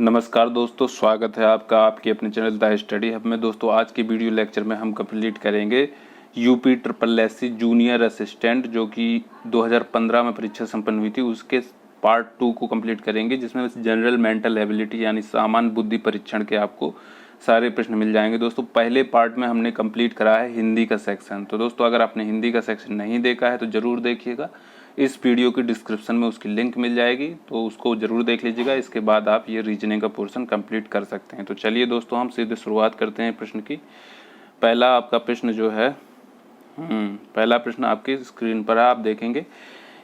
नमस्कार दोस्तों, स्वागत है आपका आपके अपने चैनल द स्टडी हब में। दोस्तों आज के वीडियो लेक्चर में हम कंप्लीट करेंगे यूपी SSSC जूनियर असिस्टेंट जो कि 2015 में परीक्षा संपन्न हुई थी, उसके पार्ट 2 को कंप्लीट करेंगे, जिसमें जनरल मेंटल एबिलिटी यानी सामान्य बुद्धि परीक्षण के आपको सारे प्रश्न मिल जाएंगे। दोस्तों पहले पार्ट में हमने कंप्लीट करा है हिंदी का सेक्शन। तो दोस्तों अगर आपने हिंदी का सेक्शन नहीं देखा है तो ज़रूर देखिएगा, इस वीडियो की डिस्क्रिप्शन में उसकी लिंक मिल जाएगी, तो उसको ज़रूर देख लीजिएगा। इसके बाद आप ये रीजनिंग का पोर्शन कंप्लीट कर सकते हैं। तो चलिए दोस्तों हम सीधे शुरुआत करते हैं प्रश्न की। पहला आपका प्रश्न जो है पहला प्रश्न आपकी स्क्रीन पर है, आप देखेंगे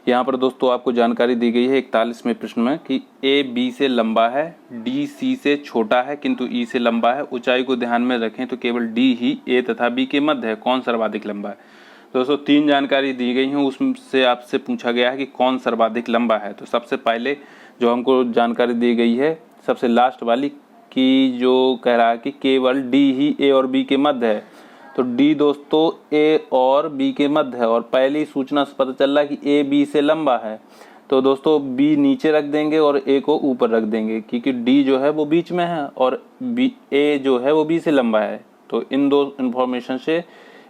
यहाँ पर। दोस्तों आपको जानकारी दी गई है 41वें प्रश्न में कि ए बी से लंबा है, डी सी से छोटा है किंतु ई से लंबा है। ऊंचाई को ध्यान में रखें तो केवल डी ही ए तथा बी के मध्य है, कौन सर्वाधिक लंबा है। दोस्तों 3 जानकारी दी गई हैं, उससे आपसे पूछा गया है कि कौन सर्वाधिक लंबा है। तो सबसे पहले जो हमको जानकारी दी गई है सबसे लास्ट वाली की, जो कह रहा है कि केवल डी ही ए और बी के मध्य है। तो डी दोस्तों ए और बी के मध्य है, और पहली सूचना से पता चल रहा है कि ए बी से लंबा है। तो दोस्तों बी नीचे रख देंगे और ए को ऊपर रख देंगे, क्योंकि डी जो है वो बीच में है और बी ए जो है वो बी से लंबा है। तो इन दो इन्फॉर्मेशन से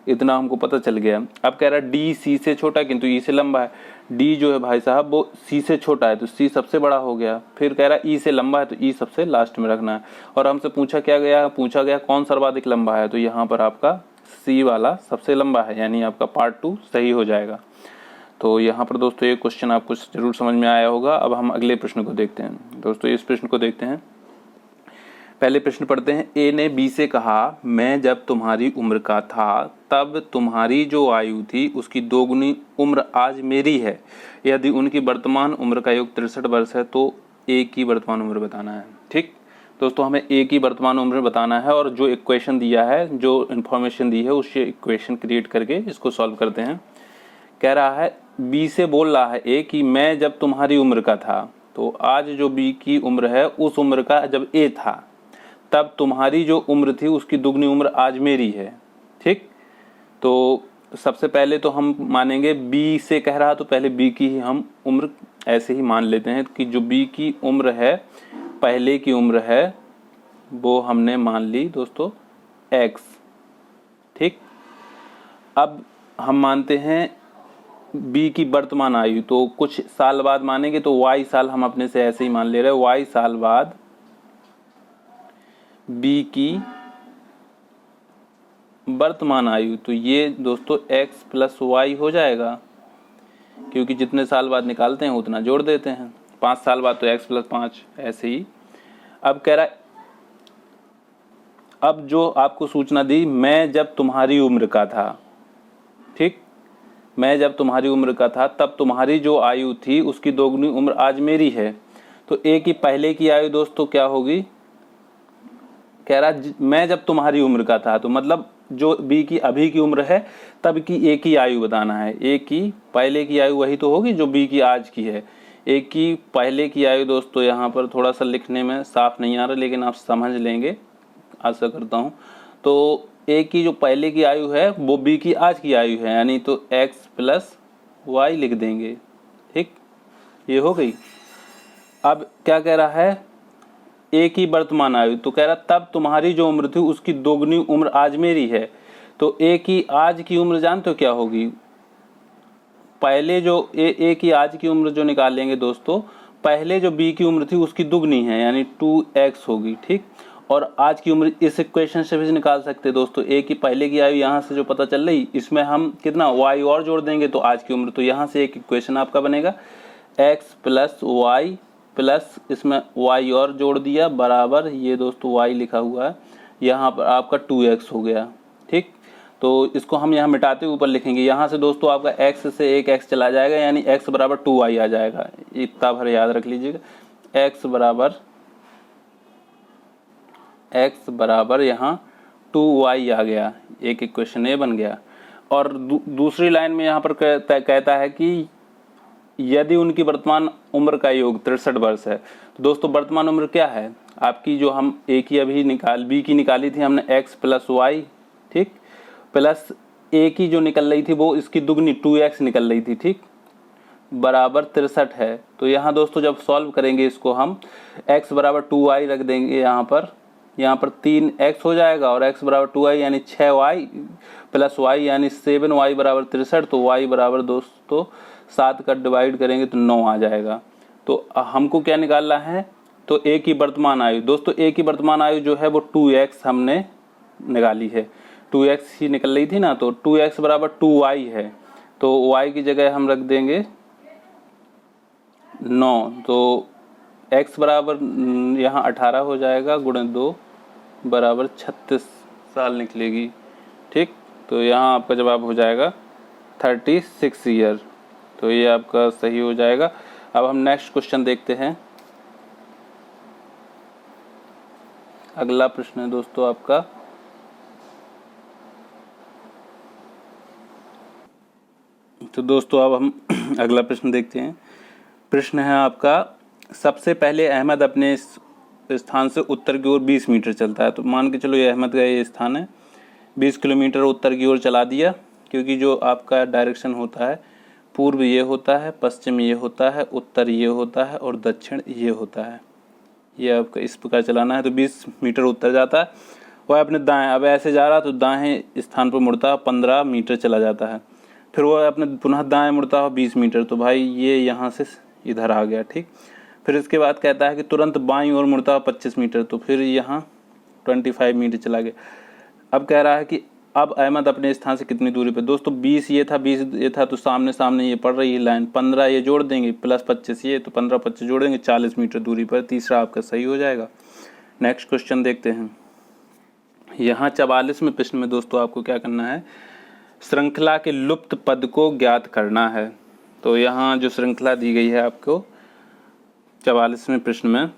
इतना हमको पता चल गया। अब कह रहा है डी सी से छोटा किंतु ई से लंबा है। डी जो है भाई साहब वो सी से छोटा है, तो सी सबसे बड़ा हो गया। फिर कह रहा है ई से लंबा है, तो ई सबसे लास्ट में रखना है। और हमसे पूछा गया कौन सर्वाधिक लंबा है। तो यहाँ पर आपका सी वाला सबसे लंबा है, यानी आपका पार्ट 2 सही हो जाएगा। तो यहाँ पर दोस्तों ये क्वेश्चन आपको जरूर समझ में आया होगा। अब हम अगले प्रश्न को देखते हैं। दोस्तों इस प्रश्न को देखते हैं। पहले प्रश्न पढ़ते हैं। ए ने बी से कहा, मैं जब तुम्हारी उम्र का था तब तुम्हारी जो आयु थी उसकी 2 गुनी उम्र आज मेरी है। यदि उनकी वर्तमान उम्र का योग 63 वर्ष है तो ए की वर्तमान उम्र बताना है। ठीक दोस्तों, हमें ए की वर्तमान उम्र बताना है, और जो इक्वेशन दिया है, जो इन्फॉर्मेशन दी है, उससे इक्वेशन क्रिएट करके इसको सॉल्व करते हैं। कह रहा है बी से बोल रहा है ए कि मैं जब तुम्हारी उम्र का था, तो आज जो बी की उम्र है उस उम्र का जब ए था तब तुम्हारी जो उम्र थी उसकी दुगनी उम्र आज मेरी है। ठीक, तो सबसे पहले तो हम मानेंगे बी से कह रहा, तो पहले बी की ही हम उम्र ऐसे ही मान लेते हैं कि जो बी की उम्र है, पहले की उम्र है, वो हमने मान ली दोस्तों x। ठीक, अब हम मानते हैं बी की वर्तमान आयु, तो कुछ साल बाद मानेंगे, तो y साल हम अपने से ऐसे ही मान ले रहे हैं। y साल बाद बी की वर्तमान आयु, तो ये दोस्तों x प्लस वाई हो जाएगा, क्योंकि जितने साल बाद निकालते हैं उतना जोड़ देते हैं। 5 साल बाद तो x प्लस 5 ऐसे ही। अब कह रहा है, अब जो आपको सूचना दी, मैं जब तुम्हारी उम्र का था। ठीक, मैं जब तुम्हारी उम्र का था तब तुम्हारी जो आयु थी उसकी 2 गुनी उम्र आज मेरी है। तो ए की पहले की आयु दोस्तों क्या होगी। कह रहा मैं जब तुम्हारी उम्र का था, तो मतलब जो बी की अभी की उम्र है तब की ए की आयु बताना है। ए की पहले की आयु वही तो होगी जो बी की आज की है। ए की पहले की आयु दोस्तों यहाँ पर थोड़ा सा लिखने में साफ नहीं आ रहा, लेकिन आप समझ लेंगे, आशा करता हूँ। तो ए की जो पहले की आयु है वो बी की आज की आयु है, यानी तो x प्लस वाई लिख देंगे। ठीक, ये हो गई। अब क्या कह रहा है, ए की वर्तमान आयु, तो कह रहा तब तुम्हारी जो उम्र थी उसकी 2 गुनी उम्र आज मेरी है। तो ए की आज की उम्र जानते हो क्या होगी। पहले जो ए की आज की उम्र जो निकालेंगे दोस्तों, पहले जो बी की उम्र थी उसकी दुगनी है, यानी 2x होगी। ठीक, और आज की उम्र इस इक्वेशन से भी निकाल सकते हैं दोस्तों। ए की पहले की आयु यहाँ से जो पता चल रही, इसमें हम कितना y और जोड़ देंगे तो आज की उम्र, तो यहाँ से एक इक्वेशन आपका बनेगा x प्लस वाई प्लस इसमें y और जोड़ दिया बराबर, ये दोस्तों y लिखा हुआ है, यहाँ पर आपका 2x हो गया। ठीक, तो इसको हम यहाँ मिटाते ऊपर लिखेंगे। यहाँ से दोस्तों आपका x से एक x चला जाएगा, यानी x बराबर 2y आ जाएगा। इतना भर याद रख लीजिएगा, x बराबर यहाँ 2y आ गया, एक इक्वेशन ए बन गया। और दूसरी लाइन में यहाँ पर कहता है कि यदि उनकी वर्तमान उम्र का योग 63 वर्ष है। तो दोस्तों वर्तमान उम्र क्या है आपकी, जो हम ए की अभी बी की निकाली थी हमने x प्लस वाई, ठीक, प्लस ए की जो निकल रही थी वो इसकी दुगनी 2x निकल रही थी। ठीक, बराबर 63 है। तो यहाँ दोस्तों जब सॉल्व करेंगे इसको हम x बराबर 2y रख देंगे, यहाँ पर 3x हो जाएगा और x बराबर 2y यानी 6y प्लस y यानी 7y बराबर 63। तो y बराबर दोस्तों 7 का डिवाइड करेंगे तो 9 आ जाएगा। तो हमको क्या निकालना है, तो a की वर्तमान आयु, दोस्तों a की वर्तमान आयु जो है वो 2x हमने निकाली है, 2x ही निकल रही थी ना, तो 2x बराबर 2y है। तो y की जगह हम रख देंगे 9, तो x बराबर यहाँ 18 हो जाएगा, गुणे 2 बराबर 36 साल निकलेगी। ठीक, तो यहाँ आपका जवाब हो जाएगा 36 ईयर। तो ये आपका सही हो जाएगा। अब हम नेक्स्ट क्वेश्चन देखते हैं। अगला प्रश्न है दोस्तों आपका, तो दोस्तों अब हम अगला प्रश्न देखते हैं। प्रश्न है आपका, सबसे पहले अहमद अपने स्थान से उत्तर की ओर 20 मीटर चलता है। तो मान के चलो ये अहमद का ये स्थान है, 20 किलोमीटर उत्तर की ओर चला दिया, क्योंकि जो आपका डायरेक्शन होता है पूर्व ये होता है, पश्चिम ये होता है, उत्तर ये होता है और दक्षिण ये होता है। ये आपका इस प्रकार चलाना है। तो 20 मीटर उत्तर जाता है, वह अपने दाएं, अब ऐसे जा रहा तो दाएं स्थान पर मुड़ता है, 15 मीटर चला जाता है। फिर वह अपने पुनः दाएं मुड़ता है 20 मीटर, तो भाई ये यहाँ से इधर आ गया। ठीक, फिर इसके बाद कहता है कि तुरंत बाईं ओर मुड़ता है 25 मीटर, तो फिर यहाँ 25 मीटर चला गया। अब कह रहा है कि अब अहमद अपने स्थान से कितनी दूरी पे। दोस्तों 20 ये था, 20 ये था, तो सामने सामने ये पड़ रही है लाइन, 15 ये जोड़ देंगे प्लस 25 ये, तो 15 25 जोड़ देंगे, 40 मीटर दूरी पर। तीसरा आपका सही हो जाएगा। नेक्स्ट क्वेश्चन देखते हैं। यहाँ 44वें प्रश्न में दोस्तों आपको क्या करना है, श्रृंखला के लुप्त पद को ज्ञात करना है। तो यहाँ जो श्रृंखला दी गई है आपको 44वें प्रश्न में,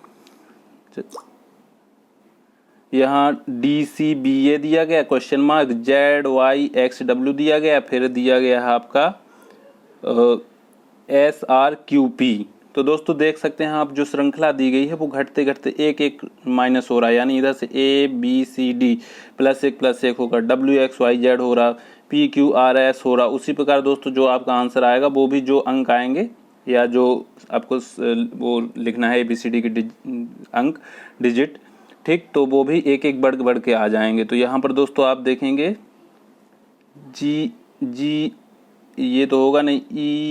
यहाँ DCBA दिया गया, क्वेश्चन मार्क ZYXW दिया गया, फिर दिया गया है आपका SRQP। तो दोस्तों देख सकते हैं आप, जो श्रृंखला दी गई है वो घटते घटते एक एक माइनस हो रहा है, यानी इधर से ABCD +1 होगा, WXYZ हो रहा, PQRS हो रहा। उसी प्रकार दोस्तों जो आपका आंसर आएगा वो भी जो अंक आएंगे या जो आपको वो लिखना है ABCD के अंक डिजिट, ठीक, तो वो भी एक एक बढ़ के आ जाएंगे। तो यहाँ पर दोस्तों आप देखेंगे जी ये तो होगा नहीं,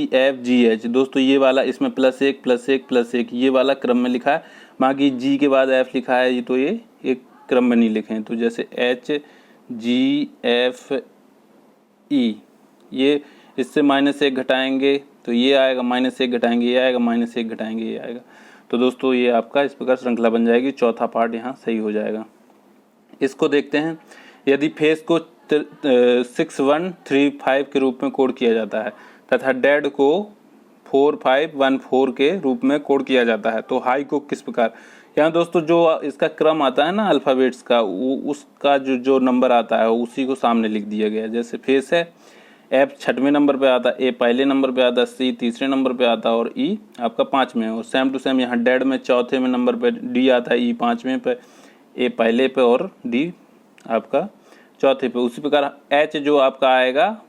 EFGH दोस्तों ये वाला, इसमें +1 ये वाला क्रम में लिखा है, बाकी G के बाद F लिखा है, ये तो ये एक क्रम में नहीं लिखे हैं। तो जैसे HGFE, ये इससे -1 घटाएंगे तो ये आएगा, -1 घटाएंगे ये आएगा, -1 घटाएंगे ये आएगा। तो दोस्तों ये आपका इस प्रकार श्रृंखला बन जाएगी। चौथा पार्ट यहाँ सही हो जाएगा। इसको देखते हैं। यदि फेस को 6135 के रूप में कोड किया जाता है तथा डेड को 4514 के रूप में कोड किया जाता है, तो हाई को किस प्रकार। यहाँ दोस्तों जो इसका क्रम आता है ना अल्फ़ाबेट्स का, उसका जो नंबर आता है उसी को सामने लिख दिया गया है। जैसे फेस है, F 6वें नंबर पे आता है, A पहले नंबर पे आता है, C तीसरे नंबर पे आता है और E आपका 5वें। और सेम टू सेम यहाँ डेड में 4थे में नंबर पे D आता है, E 5वें पे, A पहले पे और D आपका 4थे पे। उसी प्रकार H जो आपका आएगा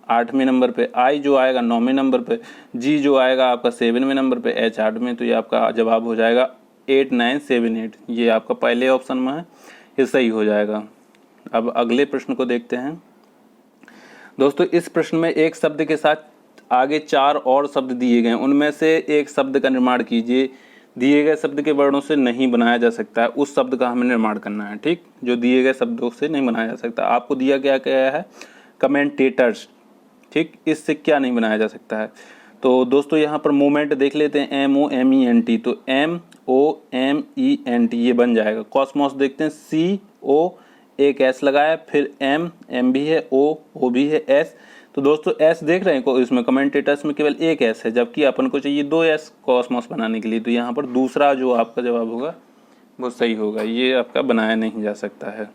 8वें नंबर पे, I जो आएगा 9वें नंबर पे, G जो आएगा आपका 7वें नंबर पे, H 8वें। तो ये आपका जवाब हो जाएगा 8978। ये आपका पहले ऑप्शन में है, ये सही हो जाएगा। अब अगले प्रश्न को देखते हैं। दोस्तों इस प्रश्न में एक शब्द के साथ आगे 4 और शब्द दिए गए हैं, उनमें से एक शब्द का निर्माण कीजिए। दिए गए शब्द के वर्णों से नहीं बनाया जा सकता है, उस शब्द का हमें निर्माण करना है। ठीक, जो दिए गए शब्दों से नहीं बनाया जा सकता। आपको दिया गया है कमेंटेटर्स, ठीक, इससे क्या नहीं बनाया जा सकता है। तो दोस्तों यहाँ पर मोमेंट देख लेते हैं, MOMENT, तो MOMENT ये बन जाएगा। कॉस्मोस देखते हैं, CO एक S लगाया, फिर M भी है, O भी है, S। तो दोस्तों S देख रहे हैं इसमें कमेंटेटर्स में केवल एक S है, जबकि अपन को चाहिए 2 S कॉस्मोस बनाने के लिए। तो यहाँ पर दूसरा जो आपका जवाब होगा वो सही होगा, ये आपका बनाया नहीं जा सकता है।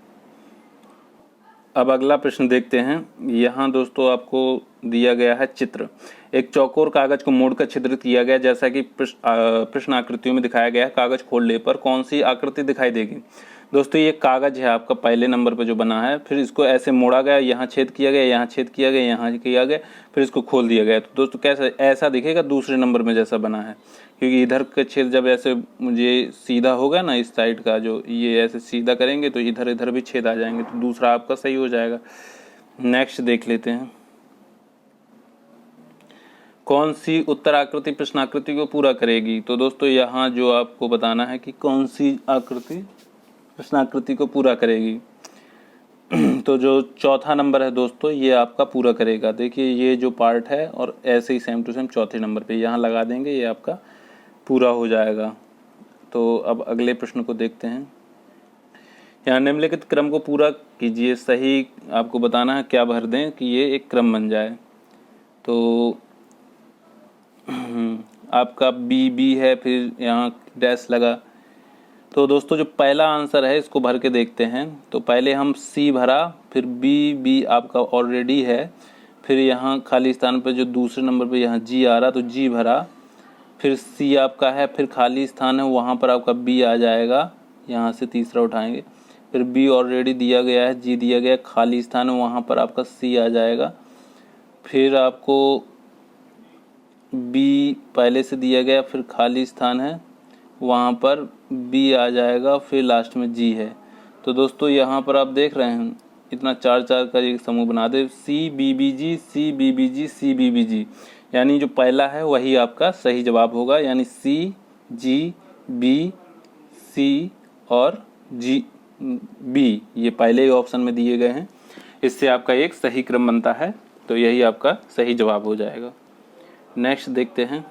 अब अगला प्रश्न देखते हैं। यहाँ दोस्तों आपको दिया गया है चित्र। एक चौकोर कागज को मोड़कर चित्रित किया गया, जैसा कि प्रश्न आकृतियों में दिखाया गया है। कागज खोलने पर कौन सी आकृति दिखाई देगी। दोस्तों ये कागज है आपका पहले नंबर पे जो बना है, फिर इसको ऐसे मोड़ा गया, यहाँ छेद किया गया, यहाँ छेद किया गया, यहाँ किया गया, फिर इसको खोल दिया गया। तो दोस्तों कैसा ऐसा दिखेगा दूसरे नंबर में जैसा बना है, क्योंकि इधर का छेद जब ऐसे मुझे सीधा होगा ना, इस साइड का जो ये ऐसे सीधा करेंगे तो इधर इधर भी छेद आ जाएंगे, तो दूसरा आपका सही हो जाएगा। नेक्स्ट देख लेते हैं, कौन सी उत्तराकृति प्रश्नाकृति को पूरा करेगी। तो दोस्तों यहाँ जो आपको बताना है कि कौन सी आकृति प्रश्नाकृति को पूरा करेगी। तो जो चौथा नंबर है दोस्तों ये आपका पूरा करेगा। देखिए ये जो पार्ट है और ऐसे ही सेम टू सेम चौथे नंबर पे यहाँ लगा देंगे, ये आपका पूरा हो जाएगा। तो अब अगले प्रश्न को देखते हैं। यहाँ निम्नलिखित क्रम को पूरा कीजिए, सही आपको बताना है क्या भर दें कि ये एक क्रम बन जाए। तो आपका बी है, फिर यहाँ डैश लगा। तो दोस्तों जो पहला आंसर है इसको भर के देखते हैं। तो पहले हम सी भरा, फिर बी आपका ऑलरेडी है, फिर यहाँ खाली स्थान पे जो दूसरे नंबर पे यहाँ जी आ रहा तो जी भरा, फिर सी आपका है, फिर खाली स्थान है वहाँ पर आपका बी आ जाएगा, यहाँ से तीसरा उठाएंगे, फिर बी ऑलरेडी दिया गया है, जी दिया गया, खाली स्थान है वहाँ पर आपका सी आ जाएगा, फिर आपको बी पहले से दिया गया, फिर खाली स्थान है वहाँ पर बी आ जाएगा, फिर लास्ट में जी है। तो दोस्तों यहाँ पर आप देख रहे हैं इतना चार चार का एक समूह बना दे, सी बी बी जी, सी बी बी जी, सी बी बी जी, यानी जो पहला है वही आपका सही जवाब होगा, यानी सी जी बी सी और जी बी ये पहले ही ऑप्शन में दिए गए हैं, इससे आपका एक सही क्रम बनता है, तो यही आपका सही जवाब हो जाएगा। नेक्स्ट देखते हैं,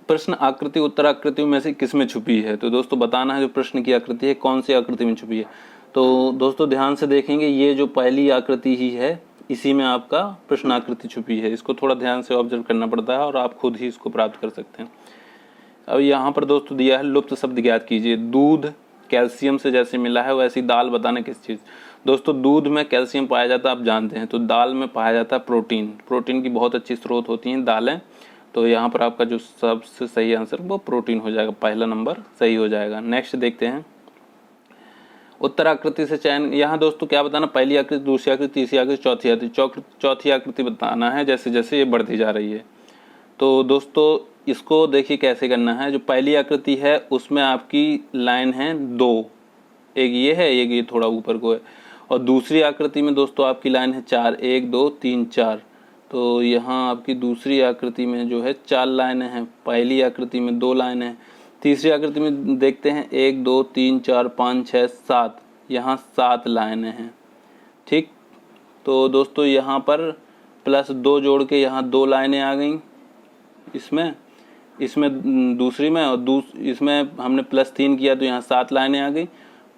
प्रश्न आकृति उत्तराकृतियों में से किस में छुपी है। तो दोस्तों बताना है जो प्रश्न की आकृति है कौन सी आकृति में छुपी है। तो दोस्तों ध्यान से देखेंगे, ये जो पहली आकृति ही है इसी में आपका प्रश्न आकृति छुपी है, इसको थोड़ा ध्यान से ऑब्जर्व करना पड़ता है और आप खुद ही इसको प्राप्त कर सकते हैं। अब यहाँ पर दोस्तों दिया है लुप्त शब्द ज्ञात कीजिए। दूध कैल्शियम से जैसे मिला है वैसी दाल बताने किस चीज़। दोस्तों दूध में कैल्शियम पाया जाता है आप जानते हैं, तो दाल में पाया जाता है प्रोटीन। प्रोटीन की बहुत अच्छी स्रोत होती हैं दालें, तो यहाँ पर आपका जो सबसे सही आंसर वो प्रोटीन हो जाएगा, पहला नंबर सही हो जाएगा। नेक्स्ट देखते हैं, उत्तराकृति से चयन। यहाँ दोस्तों क्या बताना, पहली आकृति, दूसरी आकृति, तीसरी आकृति, चौथी आकृति। चौथी आकृति बताना है जैसे जैसे ये बढ़ती जा रही है। तो दोस्तों इसको देखिए कैसे करना है। जो पहली आकृति है उसमें आपकी लाइन है दो, एक ये है, एक ये थोड़ा ऊपर को है, और दूसरी आकृति में दोस्तों आपकी लाइन है चार, 1 2 3 4। तो यहाँ आपकी दूसरी आकृति में जो है 4 लाइनें हैं, पहली आकृति में 2 लाइनें हैं, तीसरी आकृति में देखते हैं 1 2 3 4 5 6 7, यहाँ 7 लाइनें हैं। ठीक, तो दोस्तों यहाँ पर +2 जोड़ के यहाँ 2 लाइनें आ गई, इसमें दूसरी में, और इसमें हमने +3 किया तो यहाँ 7 लाइनें आ गई।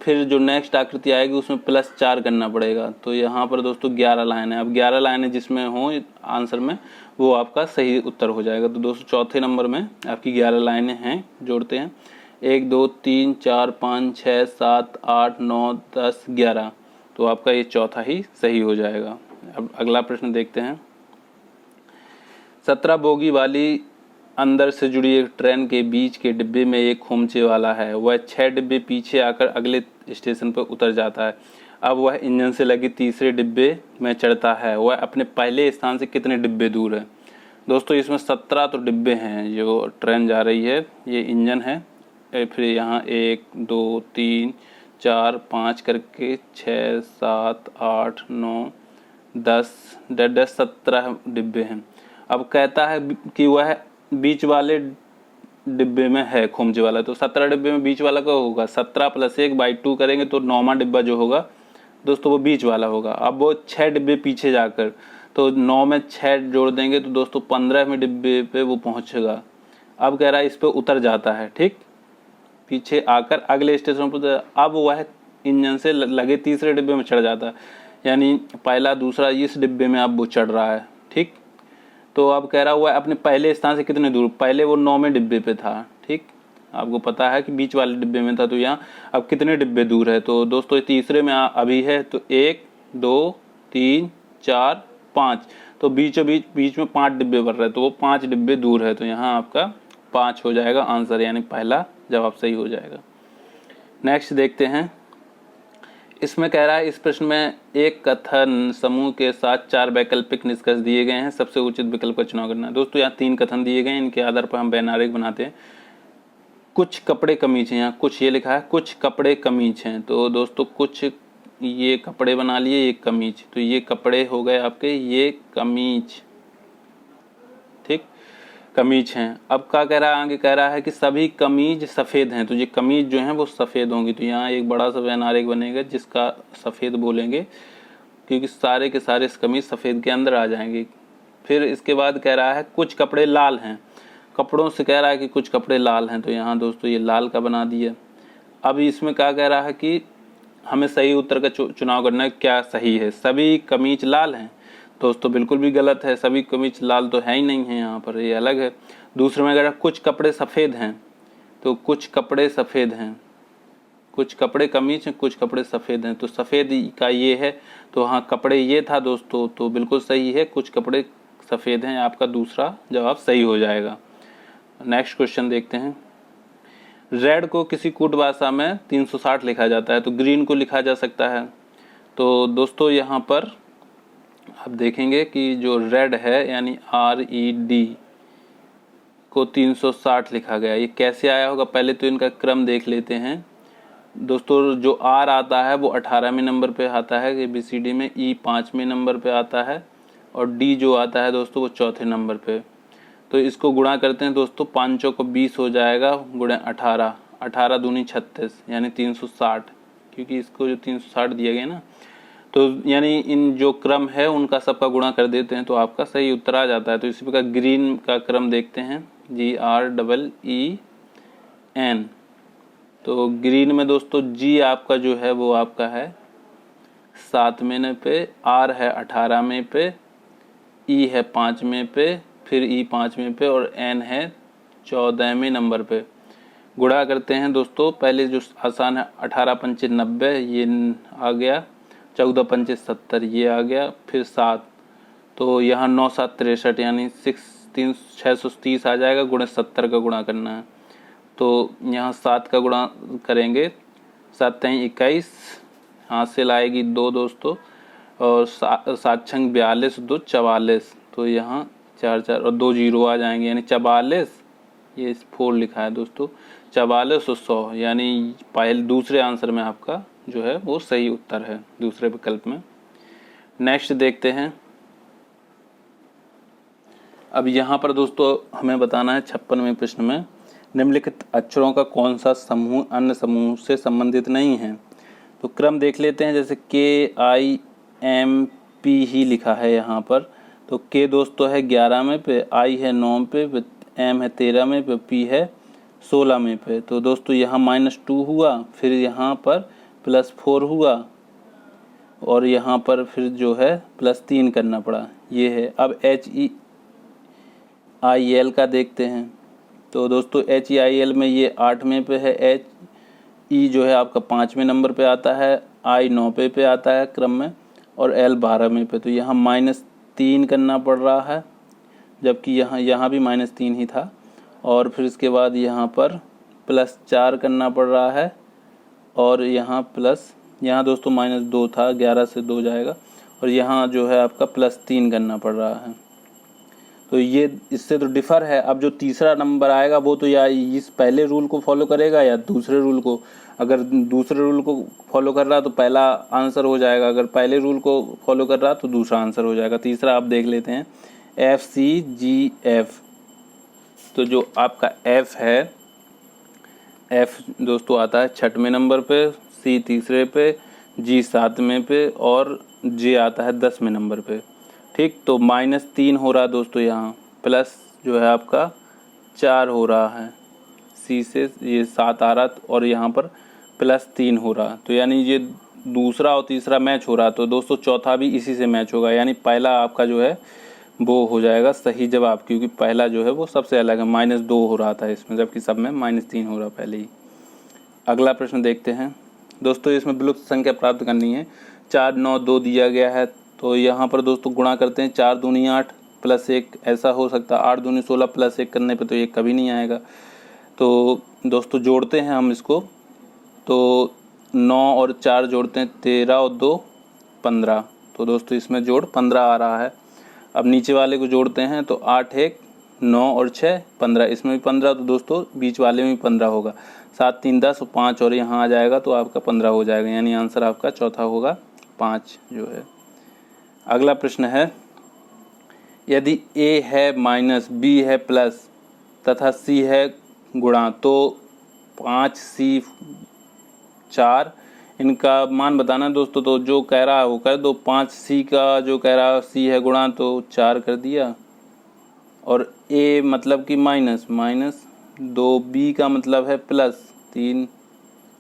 फिर जो नेक्स्ट आकृति आएगी उसमें +4 करना पड़ेगा, तो यहाँ पर दोस्तों 11 लाइनें। अब 11 लाइनें जिसमें हो आंसर में वो आपका सही उत्तर हो जाएगा। तो दोस्तों चौथे नंबर में आपकी 11 लाइनें हैं, जोड़ते हैं 1 2 3 4 5 6 7 8 9 10 11, तो आपका ये चौथा ही सही हो जाएगा। अब अगला प्रश्न देखते हैं, 17 बोगी वाली अंदर से जुड़ी एक ट्रेन के बीच के डिब्बे में एक खोमचे वाला है, वह 6 डिब्बे पीछे आकर अगले स्टेशन पर उतर जाता है। अब वह इंजन से लगे तीसरे डिब्बे में चढ़ता है, वह अपने पहले स्थान से कितने डिब्बे दूर है। दोस्तों इसमें 17 तो डिब्बे हैं, जो ट्रेन जा रही है, ये इंजन है, फिर यहाँ 1 2 3 4 5 करके 6 7 8 9 10 17 डिब्बे हैं। अब कहता है कि वह बीच वाले डिब्बे में है खोमचे वाला, तो 17 डिब्बे में बीच वाला का होगा 17 + 1/2 करेंगे तो 9वां डिब्बा जो होगा दोस्तों वो बीच वाला होगा। अब वो 6 डिब्बे पीछे जाकर, तो 9 में 6 जोड़ देंगे तो दोस्तों 15वें डिब्बे पे वो पहुंचेगा। अब कह रहा है इस पे उतर जाता है, ठीक, पीछे आकर अगले स्टेशन पर। अब वह इंजन से लगे तीसरे डिब्बे में चढ़ जाता है, यानी पहला दूसरा इस डिब्बे में अब वो चढ़ रहा है। ठीक, तो अब कह रहा हुआ है अपने पहले स्थान से कितने दूर, पहले वो 9वें डिब्बे पे था, ठीक, आपको पता है कि बीच वाले डिब्बे में था, तो यहाँ अब कितने डिब्बे दूर है। तो दोस्तों तीसरे में अभी है, तो 1 2 3 4 5, तो बीच में 5 डिब्बे भर रहे हैं, तो वो 5 डिब्बे दूर है, तो यहाँ आपका 5 हो जाएगा आंसर, यानी पहला जवाब सही हो जाएगा। नेक्स्ट देखते हैं, इसमें कह रहा है इस प्रश्न में एक कथन समूह के साथ 4 वैकल्पिक निष्कर्ष दिए गए हैं, सबसे उचित विकल्प का चुनाव करना है। दोस्तों यहाँ 3 कथन दिए गए हैं, इनके आधार पर हम वैनारिक बनाते हैं। कुछ कपड़े कमीज हैं, यहाँ कुछ ये लिखा है कुछ कपड़े कमीज हैं, तो दोस्तों कुछ ये कपड़े बना लिए, ये कमीज, तो ये कपड़े हो गए आपके, ये कमीज, ठीक, कमीज हैं। अब क्या कह रहा है आगे, कह रहा है कि सभी कमीज सफ़ेद हैं, तो ये कमीज जो हैं वो सफ़ेद होंगी, तो यहाँ एक बड़ा सा वैनारिक बनेगा जिसका सफ़ेद बोलेंगे, क्योंकि सारे के सारे कमीज सफ़ेद के अंदर आ जाएंगे। फिर इसके बाद कह रहा है कुछ कपड़े लाल हैं, कपड़ों से कह रहा है कि कुछ कपड़े लाल हैं, तो यहाँ दोस्तों ये लाल का बना दिया। अब इसमें क्या कह रहा है कि हमें सही उत्तर का चुनाव करना है, क्या सही है। सभी कमीज लाल हैं, दोस्तों बिल्कुल भी गलत है, सभी कमीज लाल तो है ही नहीं है, यहाँ पर ये अलग है। दूसरे में अगर कुछ कपड़े सफ़ेद हैं, तो कुछ कपड़े सफ़ेद हैं, कुछ कपड़े कमीज हैं, कुछ कपड़े सफ़ेद हैं, तो सफ़ेद का ये है, तो हाँ कपड़े ये था दोस्तों, तो बिल्कुल सही है, कुछ कपड़े सफ़ेद हैं, आपका दूसरा जवाब सही हो जाएगा। नेक्स्ट क्वेश्चन देखते हैं, रेड को किसी कूट भाषा में 360 लिखा जाता है, तो ग्रीन को लिखा जा सकता है। तो दोस्तों यहाँ पर आप देखेंगे कि जो रेड है यानी RED को 360 लिखा गया, ये कैसे आया होगा, पहले तो इनका क्रम देख लेते हैं। दोस्तों जो R आता है वो 18वें नंबर पे आता है ABCD में, E 5वें नंबर पे आता है, और D जो आता है दोस्तों वो 4थे नंबर पे। तो इसको गुणा करते हैं दोस्तों, 5 चौको 20 हो जाएगा, गुणे 18, 18 दूनी 36 यानी 360, क्योंकि इसको जो 360 दिया गया ना, तो यानी इन जो क्रम है उनका सबका गुणा कर देते हैं तो आपका सही उत्तर आ जाता है। तो इसी प्रकार ग्रीन का क्रम देखते हैं, GREEN, तो ग्रीन में दोस्तों G आपका जो है वो आपका है 7वें पे, R है 18वें पे, E है 5वें पे, फिर E 5वें पे, और N है 14वें नंबर पे। गुणा करते हैं दोस्तों, पहले जो आसान है 18 पंचे 90 ये आ गया, 14 पंचे 70 ये आ गया, फिर 7, तो यहाँ 9 7 63 यानी 630 आ जाएगा, गुणे 70 का गुणा करना है, तो यहाँ 7 का गुणा करेंगे, 7 21, हासिल आएगी 2 दोस्तों, और 7 छंग 42, 2 44, तो यहाँ 4 4 और 2 जीरो आ जाएंगे, यानी 44, ये 4 लिखा है दोस्तों, 44 और 100, यानी पहले दूसरे आंसर में आपका जो है वो सही उत्तर है, दूसरे विकल्प में। नेक्स्ट देखते हैं, अब यहाँ पर दोस्तों हमें बताना है 56वें प्रश्न में, निम्नलिखित अक्षरों का कौन सा समूह अन्य समूह से संबंधित नहीं है। तो क्रम देख लेते हैं, जैसे KIMP ही लिखा है यहाँ पर, तो K दोस्तों है 11वें पे, I है 9 पे, M है 13वें पे, P है 16वें पे। तो दोस्तों यहाँ -2 हुआ, फिर यहाँ पर +4 हुआ, और यहाँ पर फिर जो है +3 करना पड़ा, ये है। अब HEIL का देखते हैं, तो दोस्तों HEIL में ये 8वें पे है, HE जो है आपका 5वें नंबर पे आता है, I 9वें पे आता है क्रम में, और L 12वें पे। तो यहाँ -3 करना पड़ रहा है, जबकि यहाँ भी -3 ही था, और फिर इसके बाद यहाँ पर +4 करना पड़ रहा है, और यहाँ दोस्तों -2 था, 11 से 2 जाएगा, और यहाँ जो है आपका +3 करना पड़ रहा है। तो ये इससे तो डिफ़र है। अब जो तीसरा नंबर आएगा वो तो या इस पहले रूल को फॉलो करेगा या दूसरे रूल को। अगर दूसरे रूल को फॉलो कर रहा तो पहला आंसर हो जाएगा, अगर पहले रूल को फॉलो कर रहा तो दूसरा आंसर हो जाएगा। तीसरा आप देख लेते हैं, FCGF। तो जो आपका F है, F दोस्तों आता है 6वें नंबर पे, C तीसरे पे, G 7वें पे, और J आता है 10वें नंबर पे। ठीक, तो -3 हो रहा है दोस्तों, यहाँ प्लस जो है आपका 4 हो रहा है, C से ये 7 आ रहा, और यहाँ पर +3 हो रहा, तो यानी ये दूसरा और तीसरा मैच हो रहा। तो दोस्तों चौथा भी इसी से मैच होगा, यानी पहला आपका जो है वो हो जाएगा सही जवाब, क्योंकि पहला जो है वो सबसे अलग है, -2 हो रहा था इसमें, जबकि सब में -3 हो रहा पहले ही। अगला प्रश्न देखते हैं दोस्तों, इसमें विलुप्त संख्या प्राप्त करनी है। 4 9 2 दिया गया है, तो यहाँ पर दोस्तों गुणा करते हैं, 4 दूनी 8 +1 ऐसा हो सकता है, 8 दूनी 16 +1 करने पे तो ये कभी नहीं आएगा। तो दोस्तों जोड़ते हैं हम इसको, तो 9 और 4 जोड़ते हैं 13 और 2 15। तो दोस्तों इसमें जोड़ 15 आ रहा है। अब नीचे वाले को जोड़ते हैं तो 8 1 9 और 6 15, इसमें भी 15, तो दोस्तों बीच वाले में भी 15 होगा। 7 3 10 और 5 और यहाँ आ जाएगा तो आपका 15 हो जाएगा, यानी आंसर आपका चौथा होगा 5 जो है। अगला प्रश्न है, यदि a है माइनस, b है प्लस तथा c है गुणा तो 5c 4 इनका मान बताना है दोस्तों। तो जो कह रहा है वो कर दो। 5c का जो कह रहा है c है गुणा तो 4 कर दिया, और a मतलब कि माइनस 2b का मतलब है प्लस 3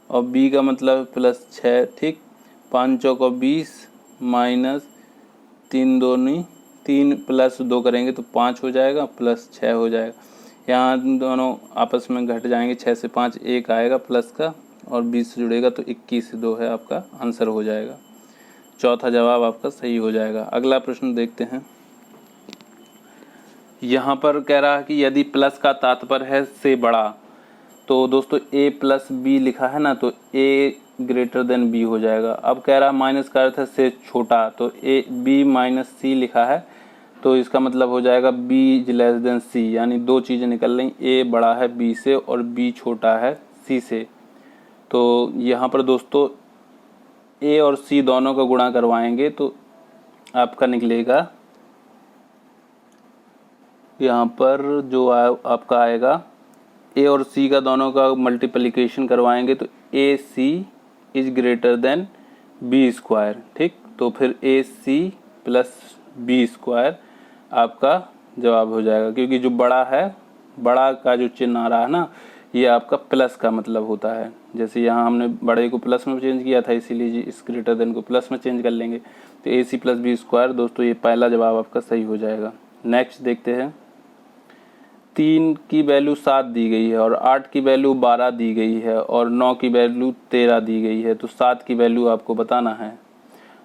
और b का मतलब है प्लस 6। ठीक, 5 चौका 20 माइनस 3 2 3 प्लस 2 करेंगे तो 5 हो जाएगा, प्लस 6 हो जाएगा। यहाँ दोनों आपस में घट जाएंगे, 6 से 5 1 आएगा प्लस का, और 20 से जुड़ेगा तो 21 से 2 है, आपका आंसर हो जाएगा। चौथा जवाब आपका सही हो जाएगा। अगला प्रश्न देखते हैं। यहाँ पर कह रहा है कि यदि प्लस का तात्पर्य है से बड़ा, तो दोस्तों a प्लस बी लिखा है ना, तो a ग्रेटर देन b हो जाएगा। अब कह रहा है माइनस का अर्थ है से छोटा, तो a b माइनस c लिखा है, तो इसका मतलब हो जाएगा b लेस देन c, यानी दो चीज़ें निकल रही, a बड़ा है b से और b छोटा है c से। तो यहाँ पर दोस्तों a और c दोनों का गुणा करवाएंगे तो आपका निकलेगा, यहाँ पर जो आपका आएगा a और c का दोनों का मल्टीप्लिकेशन करवाएंगे तो A C is greater than B square. ठीक, तो फिर A C plus B square आपका जवाब हो जाएगा, क्योंकि जो बड़ा है, बड़ा का जो चिन्ह आ रहा है ना, ये आपका प्लस का मतलब होता है। जैसे यहाँ हमने बड़े को प्लस में चेंज किया था, इसीलिए इस ग्रेटर देन को प्लस में चेंज कर लेंगे। तो A C plus B square, दोस्तों ये पहला जवाब आपका सही हो जाएगा। नेक्स्ट देखते हैं। 3 की वैल्यू 7 दी गई है और 8 की वैल्यू 12 दी गई है और 9 की वैल्यू 13 दी गई है, तो 7 की वैल्यू आपको बताना है।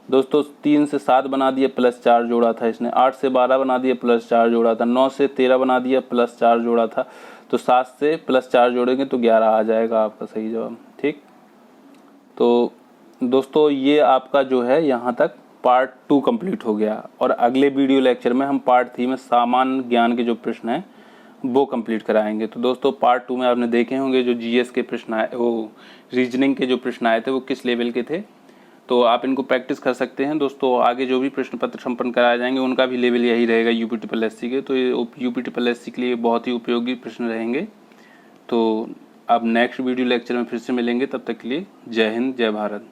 दोस्तों 3 से 7 बना दिया प्लस 4 जोड़ा था इसने, 8 से 12 बना दिया प्लस 4 जोड़ा था, 9 से 13 बना दिया प्लस 4 जोड़ा था, तो 7 से प्लस 4 जोड़ेंगे तो 11 आ जाएगा आपका सही जवाब। ठीक, तो दोस्तों ये आपका जो है यहाँ तक पार्ट 2 कंप्लीट हो गया, और अगले वीडियो लेक्चर में हम पार्ट 3 में सामान्य ज्ञान के जो प्रश्न हैं वो कंप्लीट कराएंगे। तो दोस्तों पार्ट 2 में आपने देखे होंगे जो जीएस के प्रश्न आए, वो रीजनिंग के जो प्रश्न आए थे वो किस लेवल के थे, तो आप इनको प्रैक्टिस कर सकते हैं। दोस्तों आगे जो भी प्रश्न पत्र संपन्न कराए जाएंगे उनका भी लेवल यही रहेगा यूपी के, तो ये यूपी के लिए बहुत ही उपयोगी प्रश्न रहेंगे। तो अब नेक्स्ट वीडियो लेक्चर में फिर से मिलेंगे, तब तक के लिए जय हिंद जय भारत।